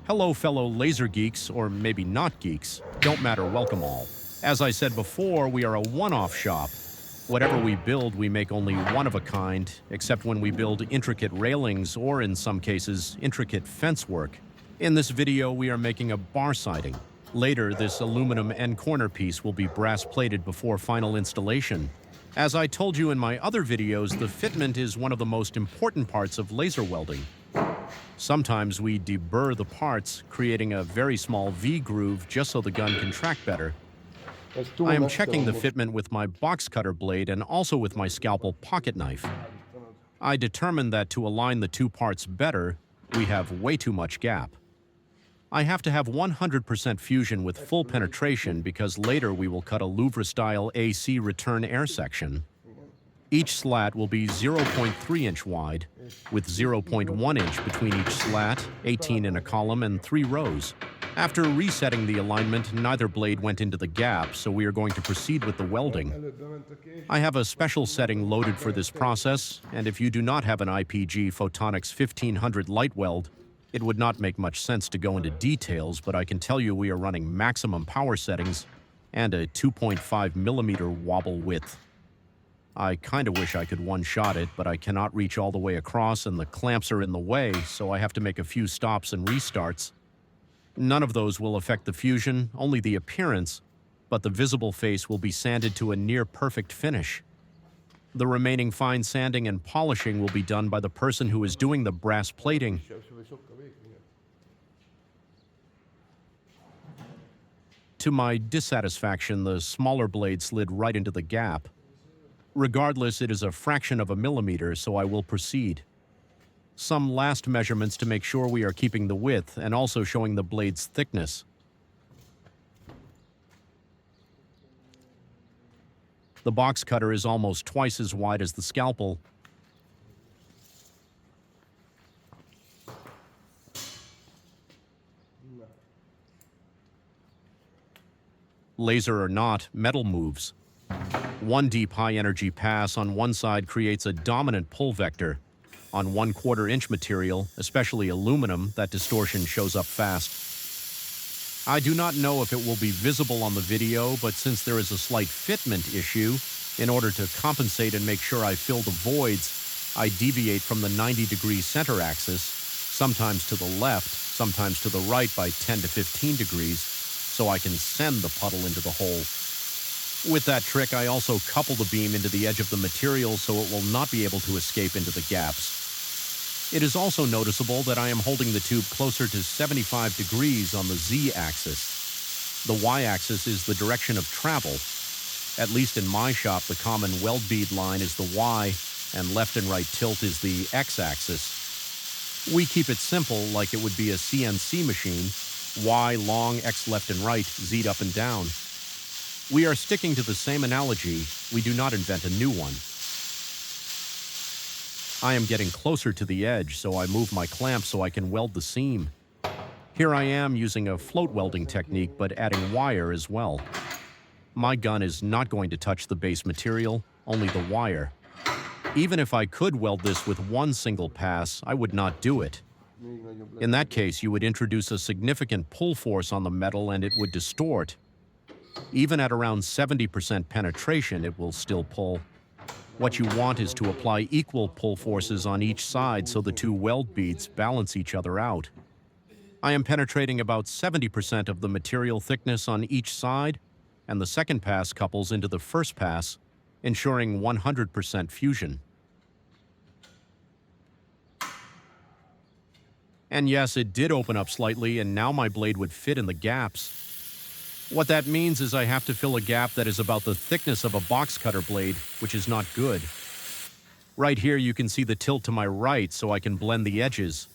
Hello, fellow laser geeks, or maybe not geeks. Don't matter, welcome all. As I said before, we are a one-off shop. Whatever we build, we make only one of a kind, except when we build intricate railings or, in some cases, intricate fence work. In this video, we are making a bar siding. Later, this aluminum end corner piece will be brass-plated before final installation. As I told you in my other videos, the fitment is one of the most important parts of laser welding. Sometimes we deburr the parts, creating a very small V-groove just so the gun can track better. I am checking the fitment with my box cutter blade and also with my scalpel pocket knife. I determined that to align the two parts better, we have way too much gap. I have to have 100% fusion with full penetration because later we will cut a Louvre-style AC return air section. Each slat will be 0.3 inch wide, with 0.1 inch between each slat, 18 in a column, and 3 rows. After resetting the alignment, neither blade went into the gap, so we are going to proceed with the welding. I have a special setting loaded for this process, and if you do not have an IPG Photonics 1500 light weld, it would not make much sense to go into details, but I can tell you we are running maximum power settings and a 2.5 millimeter wobble width. I kinda wish I could one-shot it, but I cannot reach all the way across and the clamps are in the way, so I have to make a few stops and restarts. None of those will affect the fusion, only the appearance, but the visible face will be sanded to a near-perfect finish. The remaining fine sanding and polishing will be done by the person who is doing the brass plating. To my dissatisfaction, the smaller blade slid right into the gap. Regardless, it is a fraction of a millimeter, so I will proceed. Some last measurements to make sure we are keeping the width and also showing the blade's thickness. The box cutter is almost twice as wide as the scalpel. Laser or not, metal moves. One deep high-energy pass on one side creates a dominant pull vector. On 1/4 inch material, especially aluminum, that distortion shows up fast. I do not know if it will be visible on the video, but since there is a slight fitment issue, in order to compensate and make sure I fill the voids, I deviate from the 90-degree center axis, sometimes to the left, sometimes to the right by 10 to 15 degrees, so I can send the puddle into the hole. With that trick, I also couple the beam into the edge of the material so it will not be able to escape into the gaps. It is also noticeable that I am holding the tube closer to 75 degrees on the Z-axis. The Y-axis is the direction of travel. At least in my shop, the common weld bead line is the Y, and left and right tilt is the X-axis. We keep it simple like it would be a CNC machine, Y long, X left and right, Z up and down. We are sticking to the same analogy, we do not invent a new one. I am getting closer to the edge, so I move my clamp so I can weld the seam. Here I am using a float welding technique, but adding wire as well. My gun is not going to touch the base material, only the wire. Even if I could weld this with one single pass, I would not do it. In that case, you would introduce a significant pull force on the metal and it would distort. Even at around 70% penetration, it will still pull. What you want is to apply equal pull forces on each side so the two weld beads balance each other out. I am penetrating about 70% of the material thickness on each side, and the second pass couples into the first pass, ensuring 100% fusion. And yes, it did open up slightly, and now my blade would fit in the gaps. What that means is I have to fill a gap that is about the thickness of a box cutter blade, which is not good. Right here you can see the tilt to my right so I can blend the edges.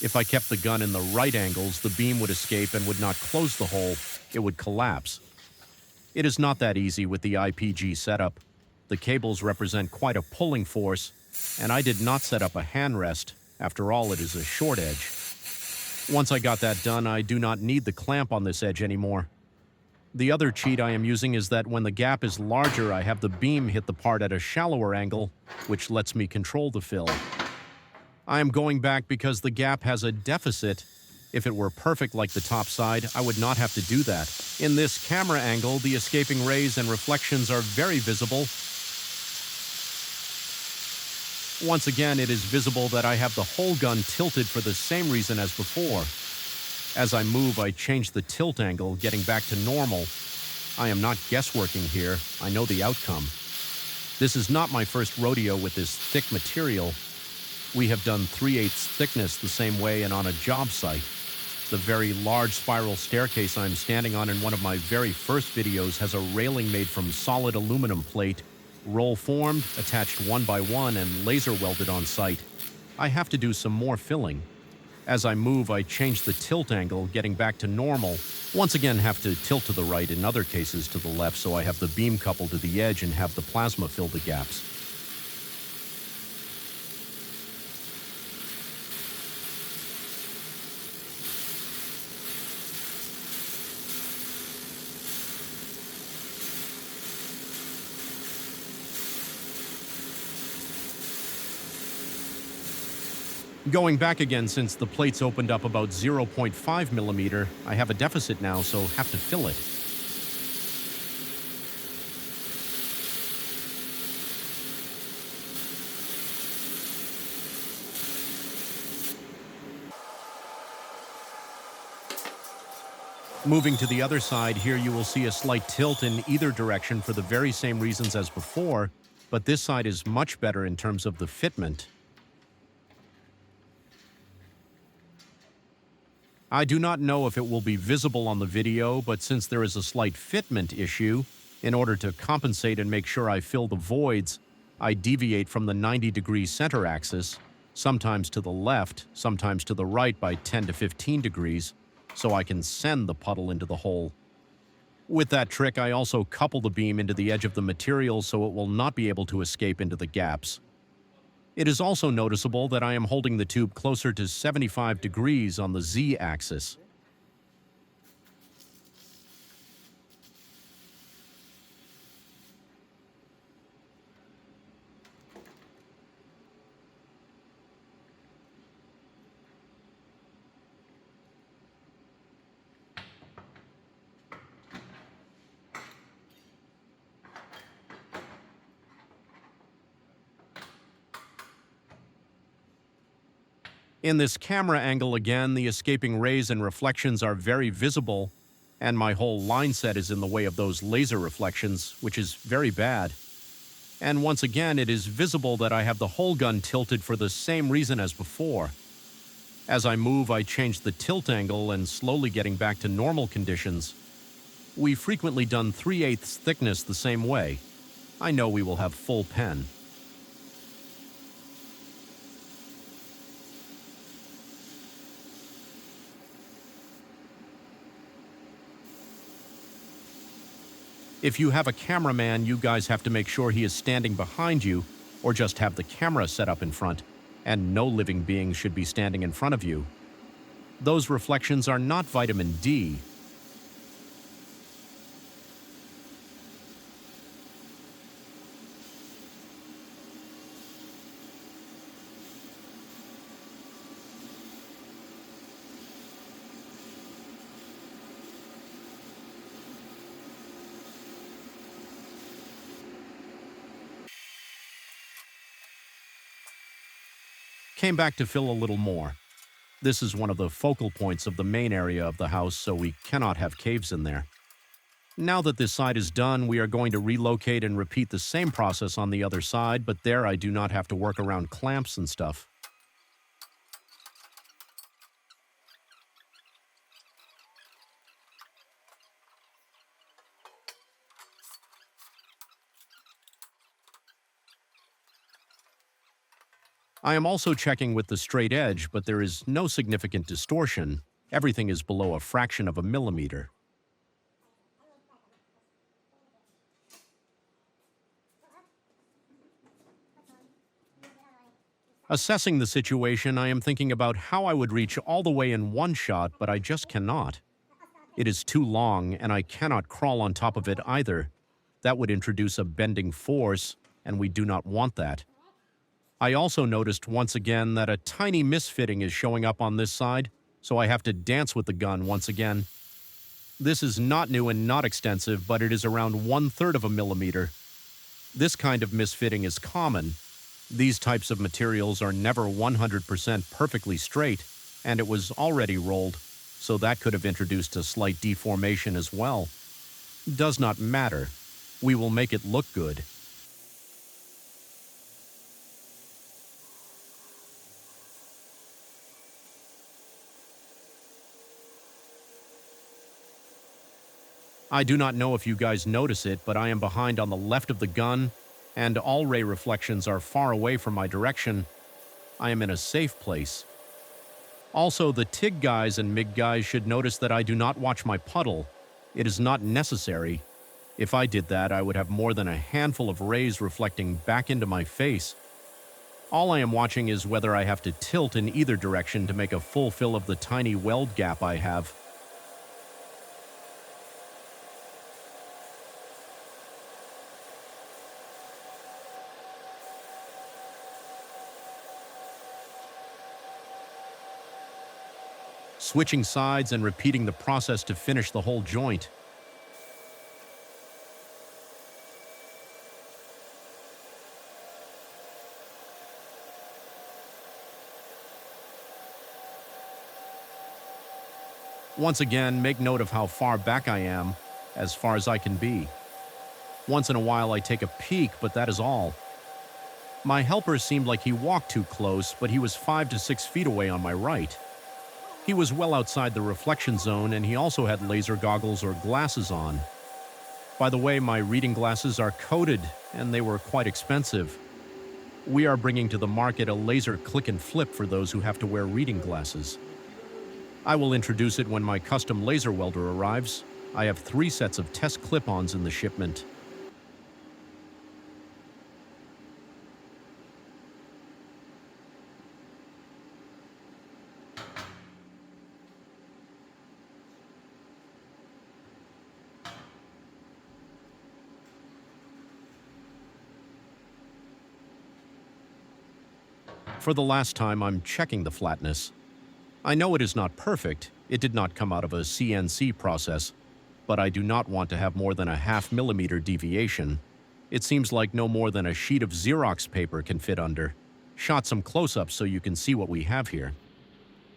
If I kept the gun in the right angles, the beam would escape and would not close the hole, it would collapse. It is not that easy with the IPG setup. The cables represent quite a pulling force, and I did not set up a hand rest. After all, it is a short edge. Once I got that done, I do not need the clamp on this edge anymore. The other cheat I am using is that when the gap is larger, I have the beam hit the part at a shallower angle, which lets me control the fill. I am going back because the gap has a deficit If it were perfect like the top side, I would not have to do that. In this camera angle, the escaping rays and reflections are very visible. Once again, it is visible that I have the whole gun tilted for the same reason as before. As I move, I change the tilt angle, getting back to normal. I am not guessworking here. I know the outcome. This is not my first rodeo with this thick material. We have done 3/8 thickness the same way and on a job site. The very large spiral staircase I'm standing on in one of my very first videos has a railing made from solid aluminum plate, roll formed, attached one by one, and laser welded on site. I have to do some more filling. As I move, I change the tilt angle, getting back to normal. Once again, have to tilt to the right, in other cases to the left, so I have the beam coupled to the edge and have the plasma fill the gaps. Going back again, since the plates opened up about 0.5 millimeter, I have a deficit now, so have to fill it. Moving to the other side, here you will see a slight tilt in either direction for the very same reasons as before, but this side is much better in terms of the fitment. I do not know if it will be visible on the video, but since there is a slight fitment issue, in order to compensate and make sure I fill the voids, I deviate from the 90-degree center axis, sometimes to the left, sometimes to the right by 10 to 15 degrees, so I can send the puddle into the hole. With that trick, I also couple the beam into the edge of the material so it will not be able to escape into the gaps. It is also noticeable that I am holding the tube closer to 75 degrees on the Z-axis. In this camera angle again, the escaping rays and reflections are very visible, and my whole line set is in the way of those laser reflections, which is very bad. And once again, it is visible that I have the whole gun tilted for the same reason as before. As I move, I change the tilt angle and slowly getting back to normal conditions. We've frequently done 3/8 thickness the same way. I know we will have full pen. If you have a cameraman, you guys have to make sure he is standing behind you, or just have the camera set up in front, and no living being should be standing in front of you. Those reflections are not vitamin D. Came back to fill a little more. This is one of the focal points of the main area of the house, so we cannot have caves in there. Now that this side is done, we are going to relocate and repeat the same process on the other side, but there I do not have to work around clamps and stuff. I am also checking with the straight edge, but there is no significant distortion. Everything is below a fraction of a millimeter. Assessing the situation, I am thinking about how I would reach all the way in one shot, but I just cannot. It is too long, and I cannot crawl on top of it either. That would introduce a bending force, and we do not want that. I also noticed once again that a tiny misfitting is showing up on this side. so I have to dance with the gun once again. This is not new and not extensive, but it is around 1/3 of a millimeter. This kind of misfitting is common. These types of materials are never 100% perfectly straight, and it was already rolled, so that could have introduced a slight deformation as well. Does not matter. We will make it look good. I do not know if you guys notice it, but I am behind on the left of the gun, and all ray reflections are far away from my direction. I am in a safe place. Also, the TIG guys and MIG guys should notice that I do not watch my puddle. It is not necessary. If I did that, I would have more than a handful of rays reflecting back into my face. All I am watching is whether I have to tilt in either direction to make a full fill of the tiny weld gap I have. Switching sides and repeating the process to finish the whole joint. Once again, make note of how far back I am, as far as I can be. Once in a while I take a peek, but that is all. My helper seemed like he walked too close, but he was 5 to 6 feet away on my right. He was well outside the reflection zone, and he also had laser goggles or glasses on. By the way, my reading glasses are coated, and they were quite expensive. We are bringing to the market a laser click and flip for those who have to wear reading glasses. I will introduce it when my custom laser welder arrives. I have 3 sets of test clip-ons in the shipment. For the last time, I'm checking the flatness. I know it is not perfect. It did not come out of a CNC process, but I do not want to have more than a 0.5 millimeter deviation. It seems like no more than a sheet of Xerox paper can fit under. Shot some close-ups so you can see what we have here.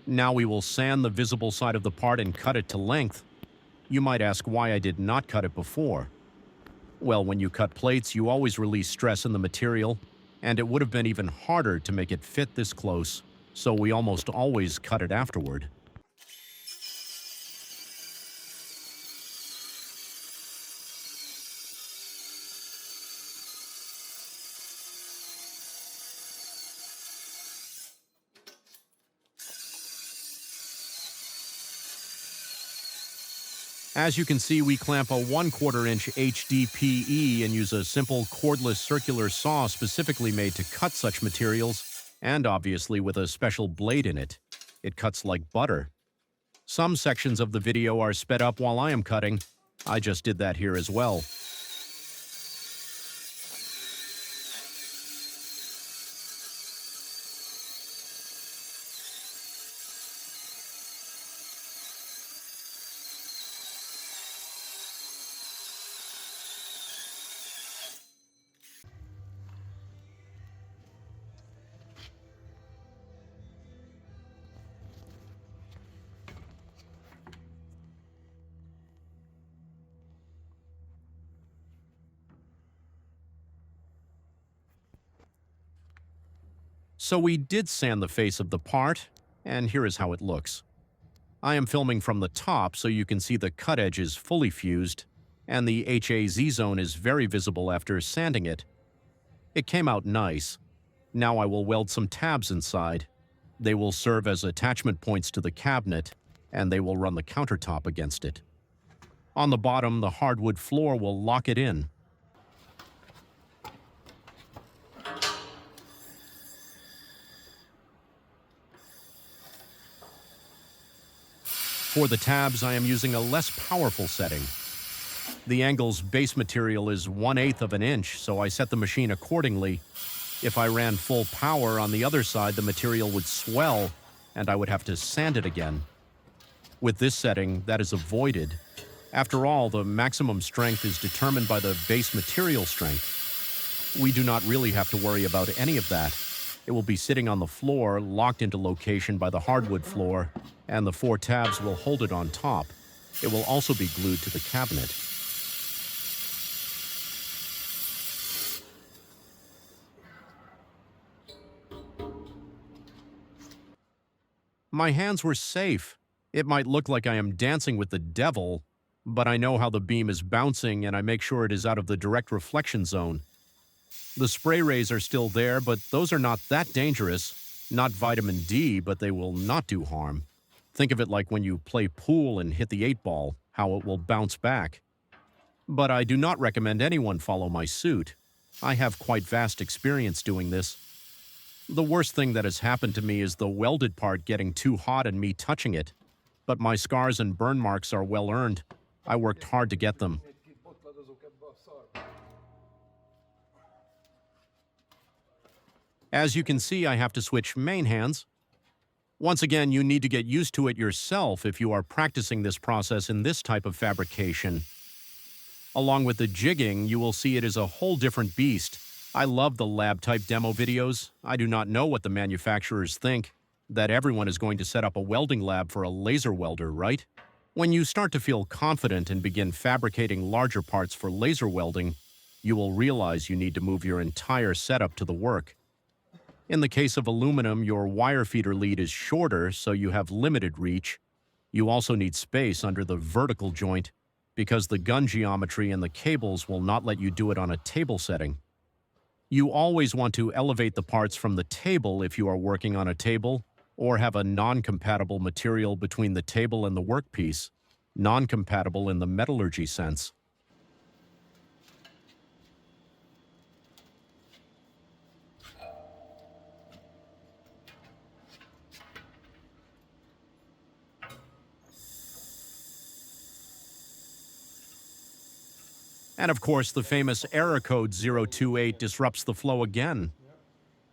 Now we will sand the visible side of the part and cut it to length. You might ask why I did not cut it before. Well, when you cut plates, you always release stress in the material, and it would have been even harder to make it fit this close, so we almost always cut it afterward. As you can see, we clamp a 1/4 inch HDPE and use a simple cordless circular saw specifically made to cut such materials, and obviously with a special blade in it. It cuts like butter. Some sections of the video are sped up while I am cutting. I just did that here as well. So we did sand the face of the part, and here is how it looks. I am filming from the top so you can see the cut edge is fully fused, and the HAZ zone is very visible after sanding it. It came out nice. Now I will weld some tabs inside. They will serve as attachment points to the cabinet, and they will run the countertop against it. On the bottom, the hardwood floor will lock it in. For the tabs, I am using a less powerful setting. The angle's base material is 1/8 of an inch, so I set the machine accordingly. If I ran full power on the other side, the material would swell, and I would have to sand it again. With this setting, that is avoided. After all, the maximum strength is determined by the base material strength. We do not really have to worry about any of that. It will be sitting on the floor, locked into location by the hardwood floor, and the 4 tabs will hold it on top. It will also be glued to the cabinet. My hands were safe. It might look like I am dancing with the devil, but I know how the beam is bouncing and I make sure it is out of the direct reflection zone. The spray rays are still there, but those are not that dangerous. Not vitamin D, but they will not do harm. Think of it like when you play pool and hit the 8-ball, how it will bounce back. But I do not recommend anyone follow my suit. I have quite vast experience doing this. The worst thing that has happened to me is the welded part getting too hot and me touching it. But my scars and burn marks are well earned. I worked hard to get them. As you can see, I have to switch main hands. Once again, you need to get used to it yourself if you are practicing this process in this type of fabrication. Along with the jigging, you will see it is a whole different beast. I love the lab-type demo videos. I do not know what the manufacturers think, that everyone is going to set up a welding lab for a laser welder, right? When you start to feel confident and begin fabricating larger parts for laser welding, you will realize you need to move your entire setup to the work. In the case of aluminum, your wire feeder lead is shorter, so you have limited reach. You also need space under the vertical joint, because the gun geometry and the cables will not let you do it on a table setting. You always want to elevate the parts from the table if you are working on a table, or have a non-compatible material between the table and the workpiece, non-compatible in the metallurgy sense. And of course, the famous error code 028 disrupts the flow again.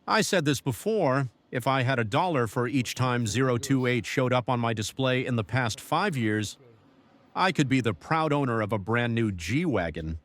I said this before, if I had $1 for each time 028 showed up on my display in the past 5 years, I could be the proud owner of a brand new G-Wagon.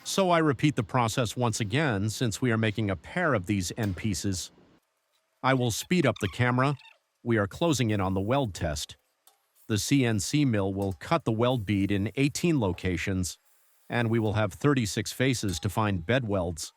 So I repeat the process once again since we are making a pair of these end pieces. I will speed up the camera. We are closing in on the weld test. The CNC mill will cut the weld bead in 18 locations, and we will have 36 faces to find bed welds.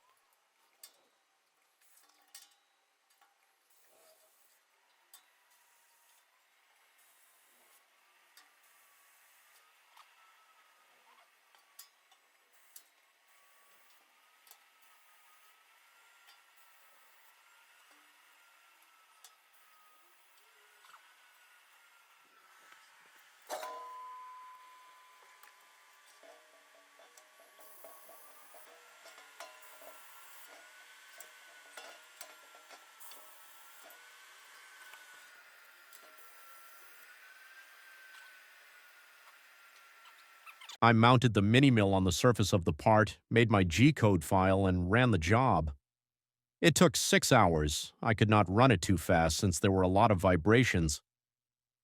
I mounted the mini-mill on the surface of the part, made my G-code file, and ran the job. It took 6 hours. I could not run it too fast since there were a lot of vibrations.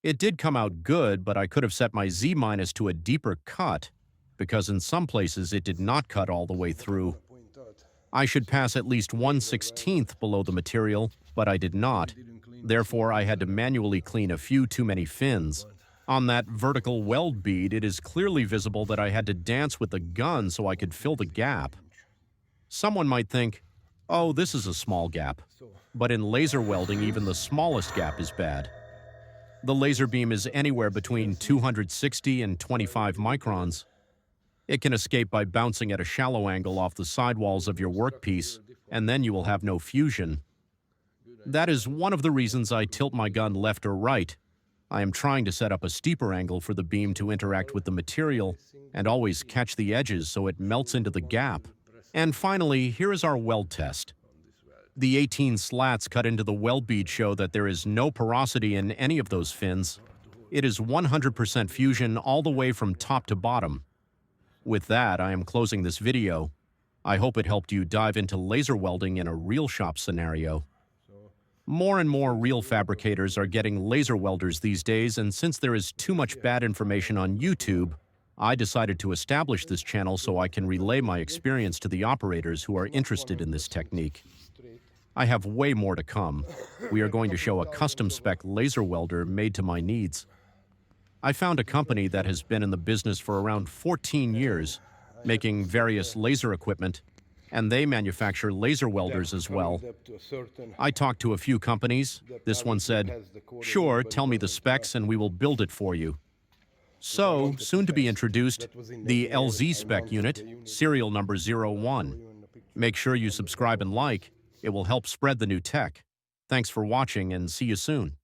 It did come out good, but I could have set my Z- to a deeper cut, because in some places it did not cut all the way through. I should pass at least 1/16 below the material, but I did not. Therefore, I had to manually clean a few too many fins. On that vertical weld bead, it is clearly visible that I had to dance with the gun so I could fill the gap. Someone might think, oh, this is a small gap. But in laser welding, even the smallest gap is bad. The laser beam is anywhere between 260 and 25 microns. It can escape by bouncing at a shallow angle off the sidewalls of your workpiece, and then you will have no fusion. That is one of the reasons I tilt my gun left or right. I am trying to set up a steeper angle for the beam to interact with the material and always catch the edges so it melts into the gap. And finally, here is our weld test. The 18 slats cut into the weld bead show that there is no porosity in any of those fins. It is 100% fusion all the way from top to bottom. With that, I am closing this video. I hope it helped you dive into laser welding in a real shop scenario. More and more real fabricators are getting laser welders these days, and since there is too much bad information on YouTube, I decided to establish this channel so I can relay my experience to the operators who are interested in this technique. I have way more to come. We are going to show a custom-spec laser welder made to my needs. I found a company that has been in the business for around 14 years, making various laser equipment, and they manufacture laser welders as well. I talked to a few companies. This one said, "Sure, tell me the specs and we will build it for you." So, soon to be introduced, the LZ spec unit, serial number 01. Make sure you subscribe and like. It will help spread the new tech. Thanks for watching and see you soon.